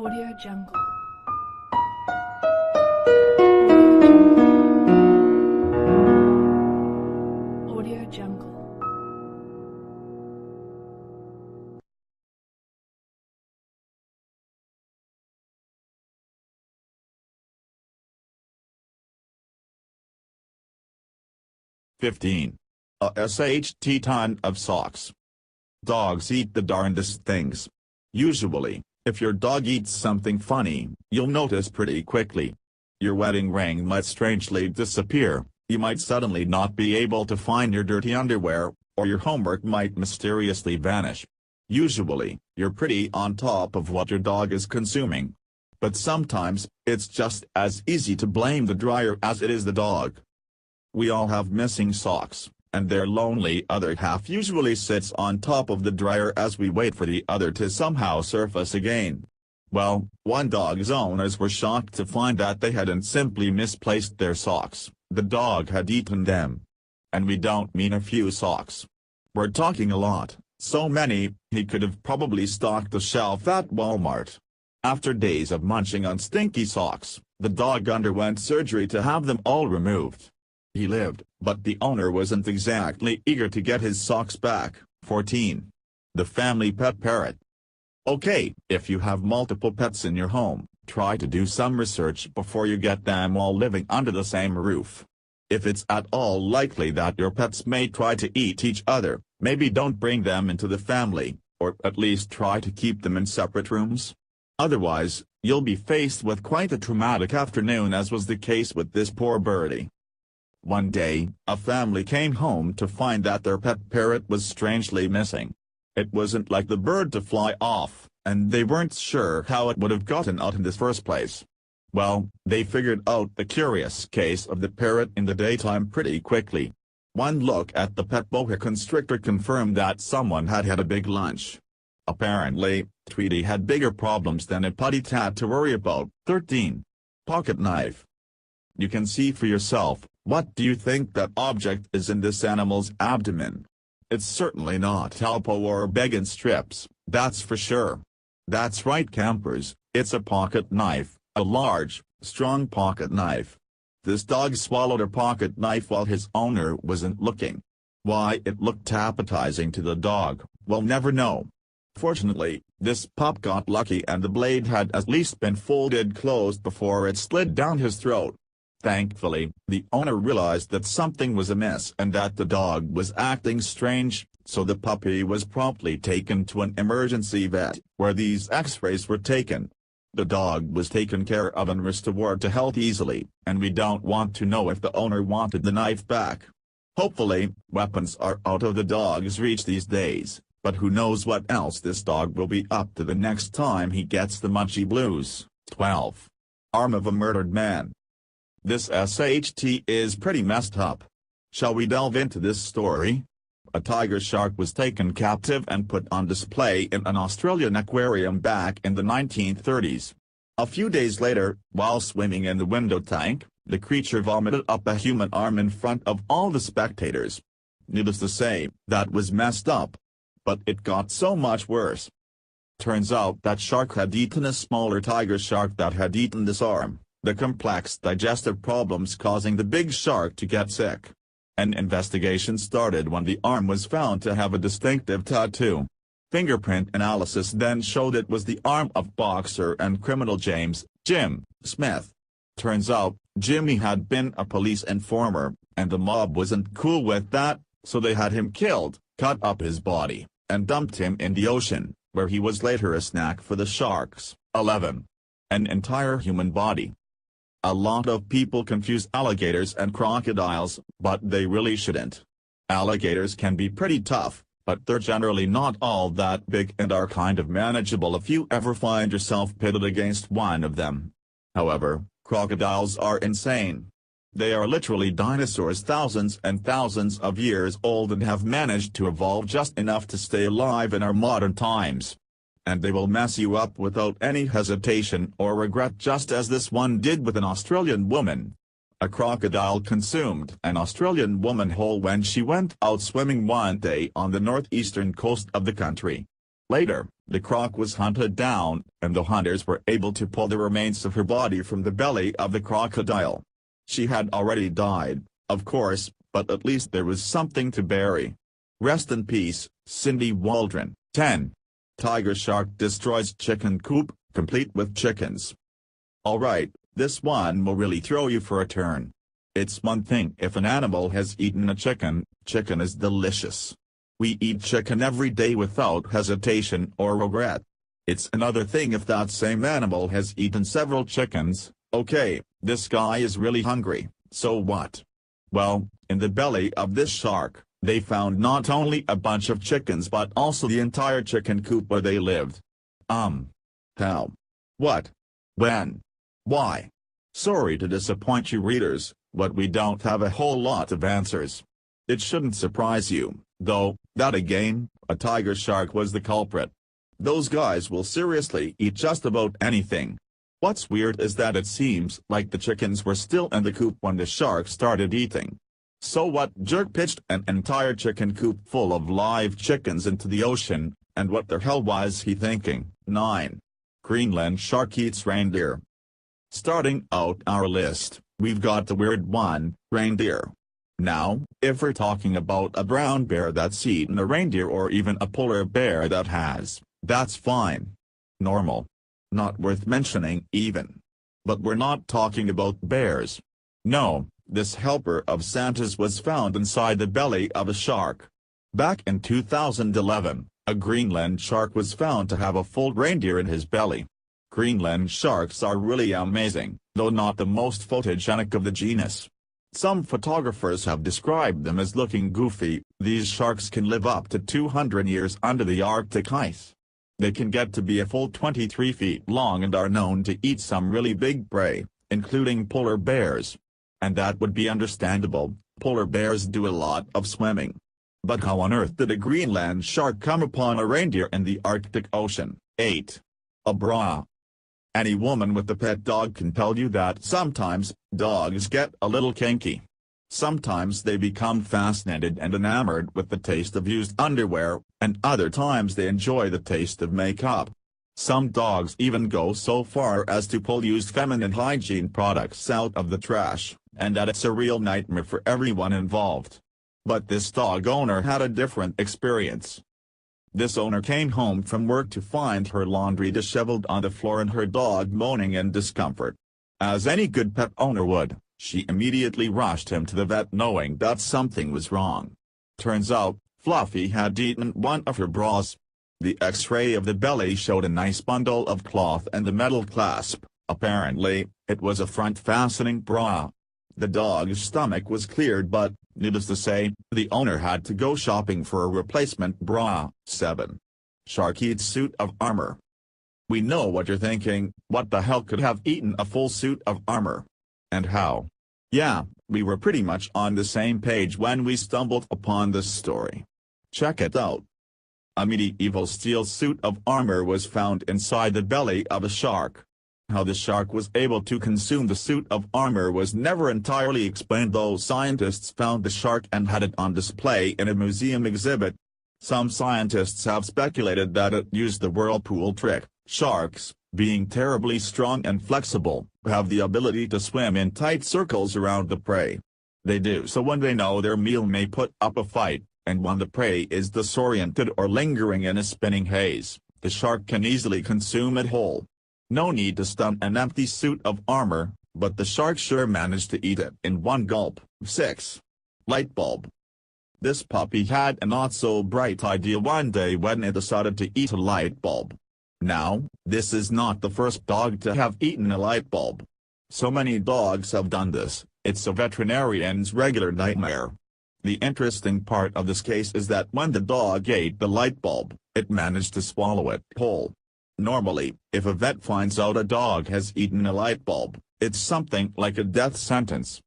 Audio Jungle. Audio Jungle. 15. A ton of socks. Dogs eat the darndest things. Usually, if your dog eats something funny, you'll notice pretty quickly. Your wedding ring might strangely disappear, you might suddenly not be able to find your dirty underwear, or your homework might mysteriously vanish. Usually, you're pretty on top of what your dog is consuming. But sometimes, it's just as easy to blame the dryer as it is the dog. We all have missing socks, and their lonely other half usually sits on top of the dryer as we wait for the other to somehow surface again. Well, one dog's owners were shocked to find that they hadn't simply misplaced their socks, the dog had eaten them. And we don't mean a few socks. We're talking a lot, so many, he could have probably stocked the shelf at Walmart. After days of munching on stinky socks, the dog underwent surgery to have them all removed. He lived, but the owner wasn't exactly eager to get his socks back. 14. The family pet parrot. Okay, if you have multiple pets in your home, try to do some research before you get them all living under the same roof. If it's at all likely that your pets may try to eat each other, maybe don't bring them into the family, or at least try to keep them in separate rooms. Otherwise, you'll be faced with quite a traumatic afternoon, as was the case with this poor birdie. One day, a family came home to find that their pet parrot was strangely missing. It wasn't like the bird to fly off, and they weren't sure how it would have gotten out in the first place. Well, they figured out the curious case of the parrot in the daytime pretty quickly. One look at the pet boa constrictor confirmed that someone had had a big lunch. Apparently, Tweety had bigger problems than a putty tat to worry about. 13. Pocket knife. You can see for yourself. What do you think that object is in this animal's abdomen? It's certainly not Talpo or Beggin strips, that's for sure. That's right, campers, it's a pocket knife, a large, strong pocket knife. This dog swallowed a pocket knife while his owner wasn't looking. Why it looked appetizing to the dog, we'll never know. Fortunately, this pup got lucky and the blade had at least been folded closed before it slid down his throat. Thankfully, the owner realized that something was amiss and that the dog was acting strange, so the puppy was promptly taken to an emergency vet, where these x-rays were taken. The dog was taken care of and restored to health easily, and we don't want to know if the owner wanted the knife back. Hopefully, weapons are out of the dog's reach these days, but who knows what else this dog will be up to the next time he gets the munchie blues. 12. Arm of a murdered man. This SHT is pretty messed up. Shall we delve into this story? A tiger shark was taken captive and put on display in an Australian aquarium back in the 1930s. A few days later, while swimming in the window tank, the creature vomited up a human arm in front of all the spectators. Needless to say, that was messed up. But it got so much worse. Turns out that shark had eaten a smaller tiger shark that had eaten this arm. The complex digestive problems causing the big shark to get sick. An investigation started when the arm was found to have a distinctive tattoo. Fingerprint analysis then showed it was the arm of boxer and criminal Jim Smith. Turns out, Jimmy had been a police informer, and the mob wasn't cool with that, so they had him killed, cut up his body, and dumped him in the ocean, where he was later a snack for the sharks. 11. An entire human body. A lot of people confuse alligators and crocodiles, but they really shouldn't. Alligators can be pretty tough, but they're generally not all that big and are kind of manageable if you ever find yourself pitted against one of them. However, crocodiles are insane. They are literally dinosaurs thousands and thousands of years old and have managed to evolve just enough to stay alive in our modern times. And they will mess you up without any hesitation or regret, just as this one did with an Australian woman. A crocodile consumed an Australian woman whole when she went out swimming one day on the northeastern coast of the country. Later, the croc was hunted down, and the hunters were able to pull the remains of her body from the belly of the crocodile. She had already died, of course, but at least there was something to bury. Rest in peace, Cindy Waldron. 10. Tiger shark destroys chicken coop, complete with chickens. Alright, this one will really throw you for a turn. It's one thing if an animal has eaten a chicken. Chicken is delicious. We eat chicken every day without hesitation or regret. It's another thing if that same animal has eaten several chickens. Okay, this guy is really hungry, so what? Well, in the belly of this shark, they found not only a bunch of chickens but also the entire chicken coop where they lived. How? What? When? Why? Sorry to disappoint you readers, but we don't have a whole lot of answers. It shouldn't surprise you, though, that again, a tiger shark was the culprit. Those guys will seriously eat just about anything. What's weird is that it seems like the chickens were still in the coop when the shark started eating. So what jerk pitched an entire chicken coop full of live chickens into the ocean, and what the hell was he thinking? 9. Greenland shark eats reindeer. Starting out our list, we've got the weird one, reindeer. Now, if we're talking about a brown bear that's eaten a reindeer or even a polar bear that has, that's fine. Normal. Not worth mentioning even. But we're not talking about bears. No, this helper of Santa's was found inside the belly of a shark. Back in 2011, a Greenland shark was found to have a full reindeer in his belly. Greenland sharks are really amazing, though not the most photogenic of the genus. Some photographers have described them as looking goofy. These sharks can live up to 200 years under the Arctic ice. They can get to be a full 23 feet long and are known to eat some really big prey, including polar bears. And that would be understandable, polar bears do a lot of swimming. But how on earth did a Greenland shark come upon a reindeer in the Arctic Ocean? 8. A bra. Any woman with a pet dog can tell you that sometimes, dogs get a little kinky. Sometimes they become fascinated and enamored with the taste of used underwear, and other times they enjoy the taste of makeup. Some dogs even go so far as to pull used feminine hygiene products out of the trash, and that it's a real nightmare for everyone involved. But this dog owner had a different experience. This owner came home from work to find her laundry disheveled on the floor and her dog moaning in discomfort. As any good pet owner would, she immediately rushed him to the vet knowing that something was wrong. Turns out, Fluffy had eaten one of her bras. The X-ray of the belly showed a nice bundle of cloth and the metal clasp. Apparently, it was a front-fastening bra. The dog's stomach was cleared but, needless to say, the owner had to go shopping for a replacement bra. 7. Shark eats suit of armor. We know what you're thinking, what the hell could have eaten a full suit of armor? And how? Yeah, we were pretty much on the same page when we stumbled upon this story. Check it out. A medieval steel suit of armor was found inside the belly of a shark. How the shark was able to consume the suit of armor was never entirely explained, though scientists found the shark and had it on display in a museum exhibit. Some scientists have speculated that it used the whirlpool trick. Sharks, being terribly strong and flexible, have the ability to swim in tight circles around the prey. They do so when they know their meal may put up a fight, and when the prey is disoriented or lingering in a spinning haze, the shark can easily consume it whole. No need to stun an empty suit of armor, but the shark sure managed to eat it in one gulp. 6. Light bulb. This puppy had a not-so-bright idea one day when it decided to eat a light bulb. Now, this is not the first dog to have eaten a light bulb. So many dogs have done this, it's a veterinarian's regular nightmare. The interesting part of this case is that when the dog ate the light bulb, it managed to swallow it whole. Normally, if a vet finds out a dog has eaten a light bulb, it's something like a death sentence.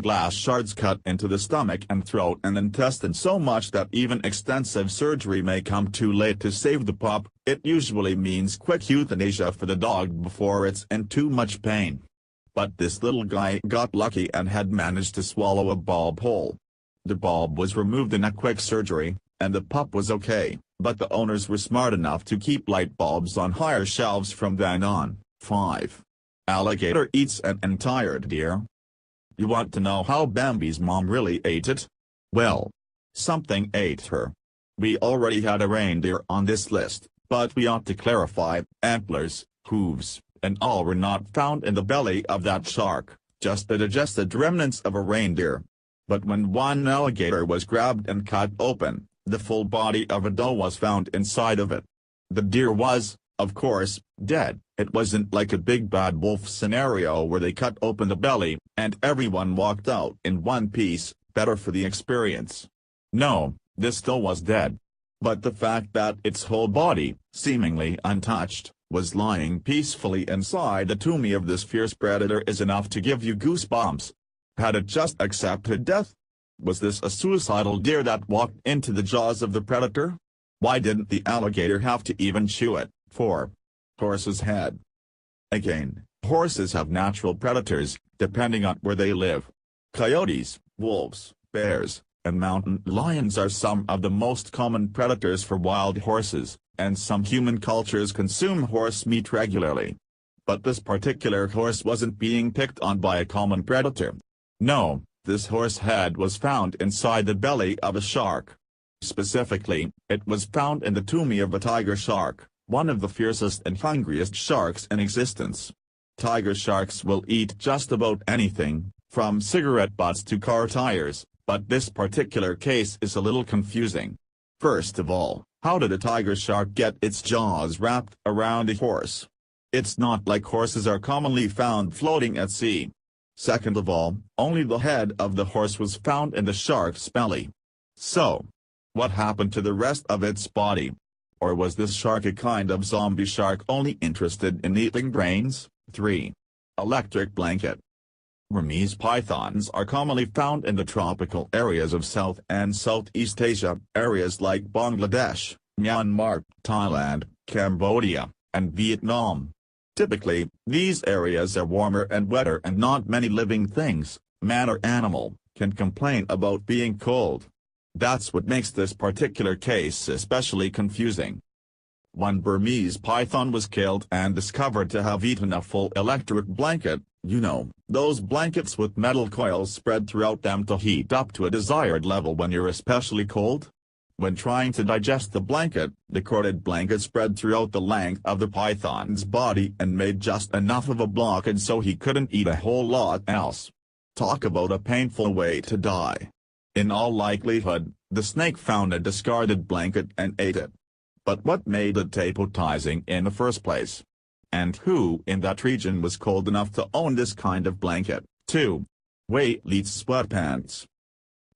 Glass shards cut into the stomach and throat and intestine so much that even extensive surgery may come too late to save the pup. It usually means quick euthanasia for the dog before it's in too much pain. But this little guy got lucky and had managed to swallow a bulb whole. The bulb was removed in a quick surgery, and the pup was okay, but the owners were smart enough to keep light bulbs on higher shelves from then on. 5. Alligator eats an entire deer. You want to know how Bambi's mom really ate it? Well, something ate her. We already had a reindeer on this list, but we ought to clarify, antlers, hooves, and all were not found in the belly of that shark, just the digested remnants of a reindeer. But when one alligator was grabbed and cut open, the full body of a doe was found inside of it. The deer was, of course, dead. It wasn't like a big bad wolf scenario where they cut open the belly, and everyone walked out in one piece, better for the experience. No, this doe was dead. But the fact that its whole body, seemingly untouched, was lying peacefully inside the tummy of this fierce predator is enough to give you goosebumps. Had it just accepted death? Was this a suicidal deer that walked into the jaws of the predator? Why didn't the alligator have to even chew it? 4. Horse's head. Again, horses have natural predators, depending on where they live. Coyotes, wolves, bears, and mountain lions are some of the most common predators for wild horses, and some human cultures consume horse meat regularly. But this particular horse wasn't being picked on by a common predator. No, this horse head was found inside the belly of a shark. Specifically, it was found in the tummy of a tiger shark, one of the fiercest and hungriest sharks in existence. Tiger sharks will eat just about anything, from cigarette butts to car tires, but this particular case is a little confusing. First of all, how did a tiger shark get its jaws wrapped around a horse? It's not like horses are commonly found floating at sea. Second of all, only the head of the horse was found in the shark's belly. So, what happened to the rest of its body? Or was this shark a kind of zombie shark only interested in eating brains? 3. Electric blanket. Burmese pythons are commonly found in the tropical areas of South and Southeast Asia, areas like Bangladesh, Myanmar, Thailand, Cambodia, and Vietnam. Typically, these areas are warmer and wetter and not many living things, man or animal, can complain about being cold. That's what makes this particular case especially confusing. One Burmese python was killed and discovered to have eaten a full electric blanket, you know, those blankets with metal coils spread throughout them to heat up to a desired level when you're especially cold. When trying to digest the blanket, the corded blanket spread throughout the length of the python's body and made just enough of a blockage so he couldn't eat a whole lot else. Talk about a painful way to die. In all likelihood, the snake found a discarded blanket and ate it. But what made it appetizing in the first place? And who in that region was cold enough to own this kind of blanket? 2. Whale eats sweatpants.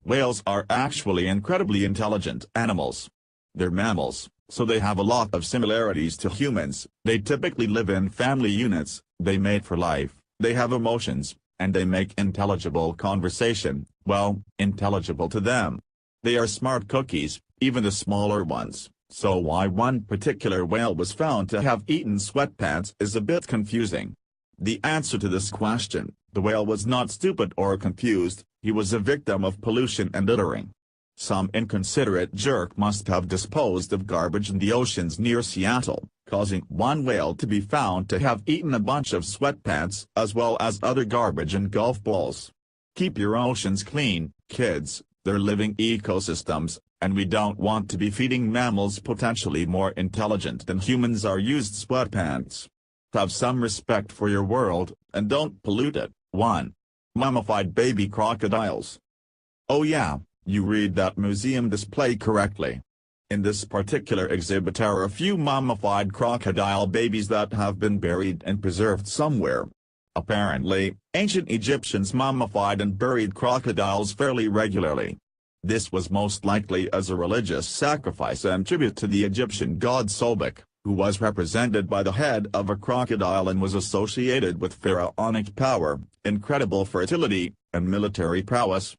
Whales are actually incredibly intelligent animals. They're mammals, so they have a lot of similarities to humans. They typically live in family units, they mate for life, they have emotions, and they make intelligible conversation, well, intelligible to them. They are smart cookies, even the smaller ones, so why one particular whale was found to have eaten sweatpants is a bit confusing. The answer to this question, the whale was not stupid or confused, he was a victim of pollution and littering. Some inconsiderate jerk must have disposed of garbage in the oceans near Seattle, causing one whale to be found to have eaten a bunch of sweatpants as well as other garbage and golf balls. Keep your oceans clean, kids, they're living ecosystems, and we don't want to be feeding mammals potentially more intelligent than humans are used sweatpants. Have some respect for your world, and don't pollute it. 1. Mummified baby crocodiles. Oh yeah, you read that museum display correctly. In this particular exhibit are a few mummified crocodile babies that have been buried and preserved somewhere. Apparently, ancient Egyptians mummified and buried crocodiles fairly regularly. This was most likely as a religious sacrifice and tribute to the Egyptian god Sobek, who was represented by the head of a crocodile and was associated with pharaonic power, incredible fertility, and military prowess.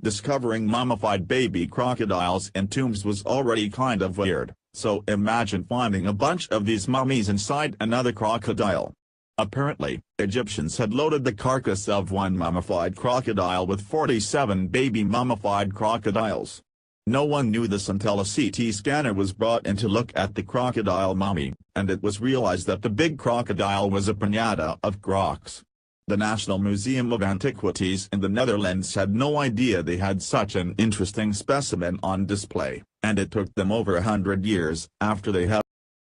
Discovering mummified baby crocodiles in tombs was already kind of weird, so imagine finding a bunch of these mummies inside another crocodile. Apparently, Egyptians had loaded the carcass of one mummified crocodile with 47 baby mummified crocodiles. No one knew this until a CT scanner was brought in to look at the crocodile mummy, and it was realized that the big crocodile was a piñata of crocs. The National Museum of Antiquities in the Netherlands had no idea they had such an interesting specimen on display, and it took them over 100 years after they had